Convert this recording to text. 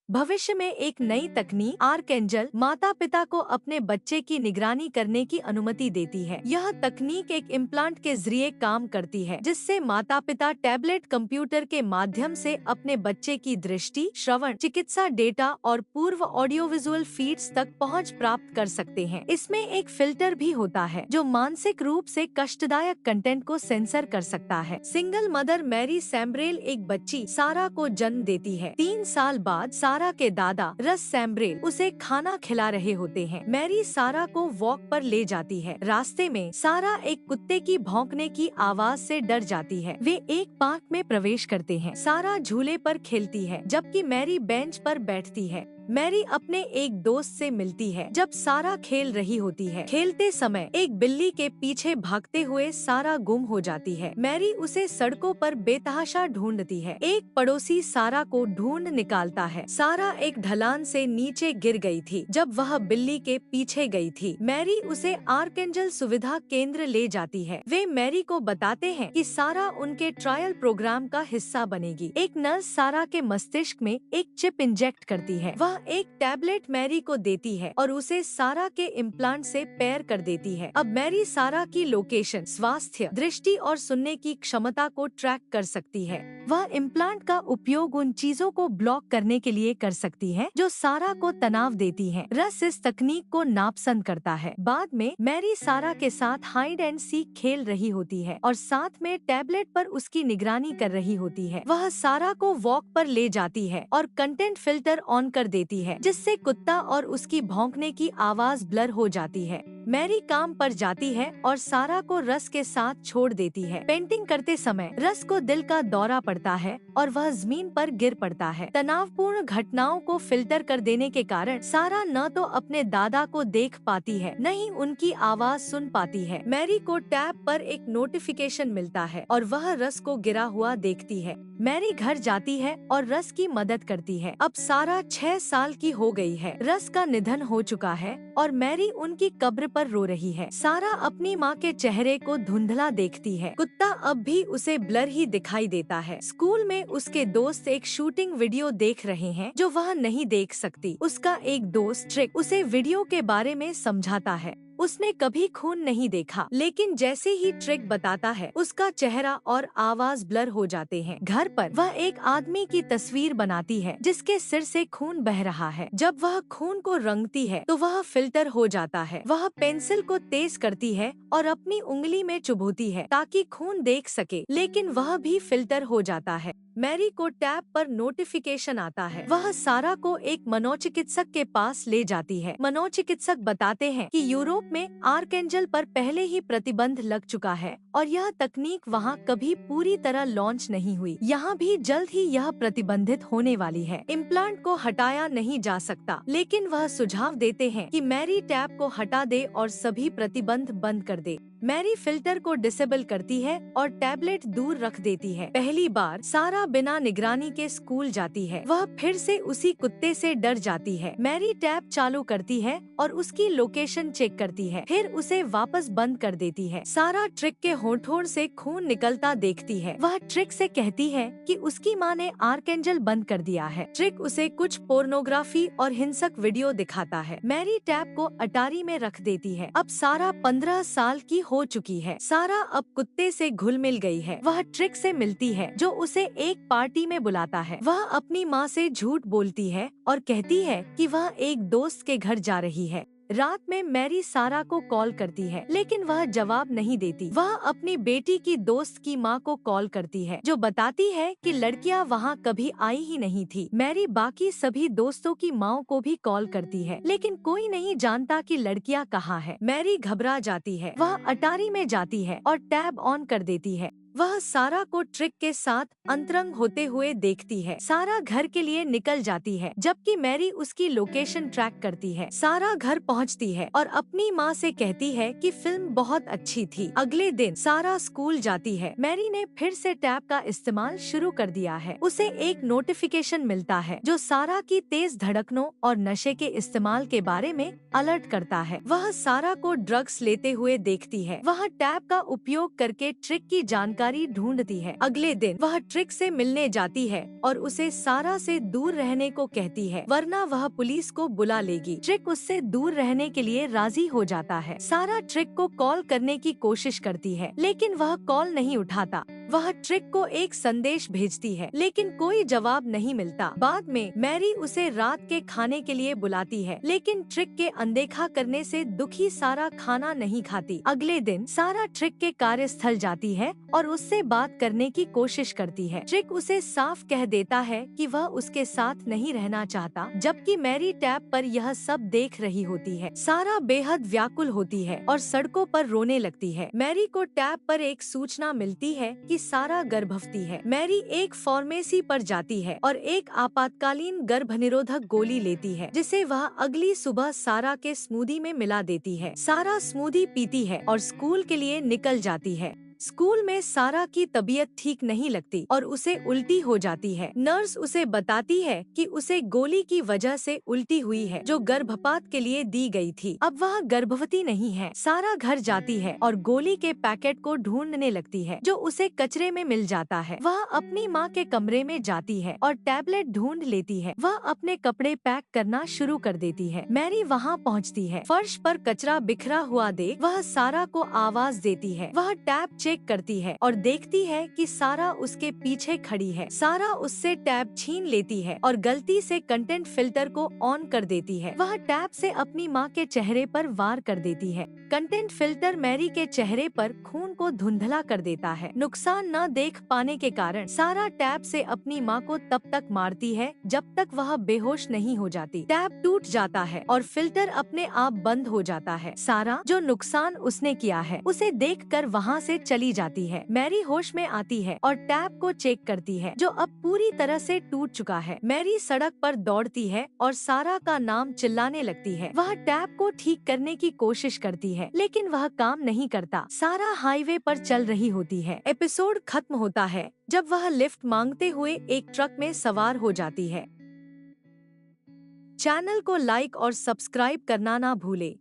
भविष्य में एक नई तकनीक आर्कएंजल माता पिता को अपने बच्चे की निगरानी करने की अनुमति देती है। यह तकनीक एक इम्प्लांट के जरिए काम करती है, जिससे माता पिता टैबलेट कंप्यूटर के माध्यम से अपने बच्चे की दृष्टि, श्रवण, चिकित्सा डेटा और पूर्व ऑडियो विजुअल फीड्स तक पहुंच प्राप्त कर सकते हैं। इसमें एक फिल्टर भी होता है जो मानसिक रूप से कष्टदायक कंटेंट को सेंसर कर सकता है। सिंगल मदर मैरी सैम्ब्रेल एक बच्ची सारा को जन्म देती है। 3 साल बाद सारा के दादा रस सैम्ब्रेल उसे खाना खिला रहे होते हैं। मैरी सारा को वॉक पर ले जाती है। रास्ते में सारा एक कुत्ते की भौंकने की आवाज से डर जाती है। वे एक पार्क में प्रवेश करते हैं। सारा झूले पर खेलती है जबकि मैरी बेंच पर बैठती है। मैरी अपने एक दोस्त से मिलती है जब सारा खेल रही होती है। खेलते समय एक बिल्ली के पीछे भागते हुए सारा गुम हो जाती है। मैरी उसे सड़कों पर बेतहाशा ढूंढती है। एक पड़ोसी सारा को ढूंढ निकालता है। सारा एक ढलान से नीचे गिर गई थी जब वह बिल्ली के पीछे गई थी। मैरी उसे आर्कएंजल सुविधा केंद्र ले जाती है। वे मैरी को बताते हैं कि सारा उनके ट्रायल प्रोग्राम का हिस्सा बनेगी। एक नर्स सारा के मस्तिष्क में एक चिप इंजेक्ट करती है। वह एक टैबलेट मैरी को देती है और उसे सारा के इम्प्लांट से पेयर कर देती है। अब मैरी सारा की लोकेशन, स्वास्थ्य, दृष्टि और सुनने की क्षमता को ट्रैक कर सकती है। वह इम्प्लांट का उपयोग उन चीजों को ब्लॉक करने के लिए कर सकती है जो सारा को तनाव देती हैं। रस इस तकनीक को नापसंद करता है। बाद में मैरी सारा के साथ हाइड एंड सीक खेल रही होती है और साथ में टैबलेट पर उसकी निगरानी कर रही होती है। वह सारा को वॉक पर ले जाती है और कंटेंट फिल्टर ऑन कर देती है, जिससे कुत्ता और उसकी भौंकने की आवाज ब्लर हो जाती है। मैरी काम पर जाती है और सारा को रस के साथ छोड़ देती है। पेंटिंग करते समय रस को दिल का दौरा पड़ता है और वह जमीन पर गिर पड़ता है। तनावपूर्ण घटनाओं को फिल्टर कर देने के कारण सारा न तो अपने दादा को देख पाती है, न ही उनकी आवाज सुन पाती है। मैरी को टैब पर एक नोटिफिकेशन मिलता है और वह रस को गिरा हुआ देखती है। मैरी घर जाती है और रस की मदद करती है। अब सारा 6 साल की हो गई है। रस का निधन हो चुका है और मैरी उनकी कब्र पर रो रही है। सारा अपनी माँ के चेहरे को धुंधला देखती है। कुत्ता अब भी उसे ब्लर ही दिखाई देता है। स्कूल में उसके दोस्त एक शूटिंग वीडियो देख रहे हैं जो वह नहीं देख सकती। उसका एक दोस्त ट्रिक उसे वीडियो के बारे में समझाता है। उसने कभी खून नहीं देखा, लेकिन जैसे ही ट्रिक बताता है उसका चेहरा और आवाज ब्लर हो जाते हैं। घर पर वह एक आदमी की तस्वीर बनाती है जिसके सिर से खून बह रहा है। जब वह खून को रंगती है तो वह फिल्टर हो जाता है। वह पेंसिल को तेज करती है और अपनी उंगली में चुभोती है ताकि खून देख सके, लेकिन वह भी फिल्टर हो जाता है। मैरी को टैब पर नोटिफिकेशन आता है। वह सारा को एक मनोचिकित्सक के पास ले जाती है। मनोचिकित्सक बताते हैं कि यूरोप में आर्कएंजल पर पहले ही प्रतिबंध लग चुका है और यह तकनीक वहां कभी पूरी तरह लॉन्च नहीं हुई। यहाँ भी जल्द ही यह प्रतिबंधित होने वाली है। इम्प्लांट को हटाया नहीं जा सकता, लेकिन वह सुझाव देते हैं कि मैरी टैब को हटा दे और सभी प्रतिबंध बंद कर दे। मैरी फिल्टर को डिसेबल करती है और टैबलेट दूर रख देती है। पहली बार सारा बिना निगरानी के स्कूल जाती है। वह फिर से उसी कुत्ते से डर जाती है। मैरी टैब चालू करती है और उसकी लोकेशन चेक करती है, फिर उसे वापस बंद कर देती है। सारा ट्रिक के होठों से खून निकलता देखती है। वह ट्रिक से कहती है कि उसकी माँ ने आर्कएंजल बंद कर दिया है। ट्रिक उसे कुछ पोर्नोग्राफी और हिंसक वीडियो दिखाता है। मैरी टैब को अटारी में रख देती है। अब सारा 15 साल की हो चुकी है। सारा अब कुत्ते से घुल मिल गई है। वह ट्रिक से मिलती है जो उसे एक पार्टी में बुलाता है। वह अपनी माँ से झूठ बोलती है और कहती है कि वह एक दोस्त के घर जा रही है। रात में मैरी सारा को कॉल करती है, लेकिन वह जवाब नहीं देती। वह अपनी बेटी की दोस्त की माँ को कॉल करती है जो बताती है कि लड़कियाँ वहाँ कभी आई ही नहीं थी। मैरी बाकी सभी दोस्तों की माँ को भी कॉल करती है, लेकिन कोई नहीं जानता कि लड़कियाँ कहाँ है। मैरी घबरा जाती है। वह अटारी में जाती है और टैब ऑन कर देती है। वह सारा को ट्रिक के साथ अंतरंग होते हुए देखती है। सारा घर के लिए निकल जाती है, जबकि मैरी उसकी लोकेशन ट्रैक करती है। सारा घर पहुंचती है और अपनी माँ से कहती है कि फिल्म बहुत अच्छी थी। अगले दिन सारा स्कूल जाती है। मैरी ने फिर से टैब का इस्तेमाल शुरू कर दिया है। उसे एक नोटिफिकेशन मिलता है जो सारा की तेज धड़कनों और नशे के इस्तेमाल के बारे में अलर्ट करता है। वह सारा को ड्रग्स लेते हुए देखती है। वह टैब का उपयोग करके ट्रिक की जानकारी जानकारी ढूंढती है। अगले दिन वह ट्रिक से मिलने जाती है और उसे सारा से दूर रहने को कहती है, वरना वह पुलिस को बुला लेगी। ट्रिक उससे दूर रहने के लिए राजी हो जाता है। सारा ट्रिक को कॉल करने की कोशिश करती है, लेकिन वह कॉल नहीं उठाता। वह ट्रिक को एक संदेश भेजती है, लेकिन कोई जवाब नहीं मिलता। बाद में मैरी उसे रात के खाने के लिए बुलाती है, लेकिन ट्रिक के अनदेखा करने से दुखी सारा खाना नहीं खाती। अगले दिन सारा ट्रिक के कार्यस्थल जाती है और उससे बात करने की कोशिश करती है। ट्रिक उसे साफ कह देता है कि वह उसके साथ नहीं रहना चाहता, जबकि मैरी टैब पर यह सब देख रही होती है। सारा बेहद व्याकुल होती है और सड़कों पर रोने लगती है। मैरी को टैब पर एक सूचना मिलती है कि सारा गर्भवती है। मैरी एक फार्मेसी पर जाती है और एक आपातकालीन गर्भनिरोधक गोली लेती है, जिसे वह अगली सुबह सारा के स्मूदी में मिला देती है। सारा स्मूदी पीती है और स्कूल के लिए निकल जाती है। स्कूल में सारा की तबीयत ठीक नहीं लगती और उसे उल्टी हो जाती है। नर्स उसे बताती है कि उसे गोली की वजह से उल्टी हुई है, जो गर्भपात के लिए दी गई थी। अब वह गर्भवती नहीं है। सारा घर जाती है और गोली के पैकेट को ढूंढने लगती है, जो उसे कचरे में मिल जाता है। वह अपनी माँ के कमरे में जाती है और टैबलेट ढूंढ लेती है। वह अपने कपड़े पैक करना शुरू कर देती है। मैरी वहाँ पहुँचती है। फर्श पर कचरा बिखरा हुआ देख वह सारा को आवाज देती है। वह टैब चेक करती है और देखती है कि सारा उसके पीछे खड़ी है। सारा उससे टैब छीन लेती है और गलती से कंटेंट फिल्टर को ऑन कर देती है। वह टैब से अपनी माँ के चेहरे पर वार कर देती है। कंटेंट फिल्टर मैरी के चेहरे पर खून को धुंधला कर देता है। नुकसान न देख पाने के कारण सारा टैब से अपनी माँ को तब तक मारती है जब तक वह बेहोश नहीं हो जाती। टैब टूट जाता है और फिल्टर अपने आप बंद हो जाता है। सारा, जो नुकसान उसने किया है, उसे देखकर वहाँ से चली जाती है। मैरी होश में आती है और टैब को चेक करती है, जो अब पूरी तरह से टूट चुका है। मैरी सड़क पर दौड़ती है और सारा का नाम चिल्लाने लगती है। वह टैब को ठीक करने की कोशिश करती है, लेकिन वह काम नहीं करता। सारा हाईवे पर चल रही होती है। एपिसोड खत्म होता है जब वह लिफ्ट मांगते हुए एक ट्रक में सवार हो जाती है। चैनल को लाइक और सब्सक्राइब करना ना भूले।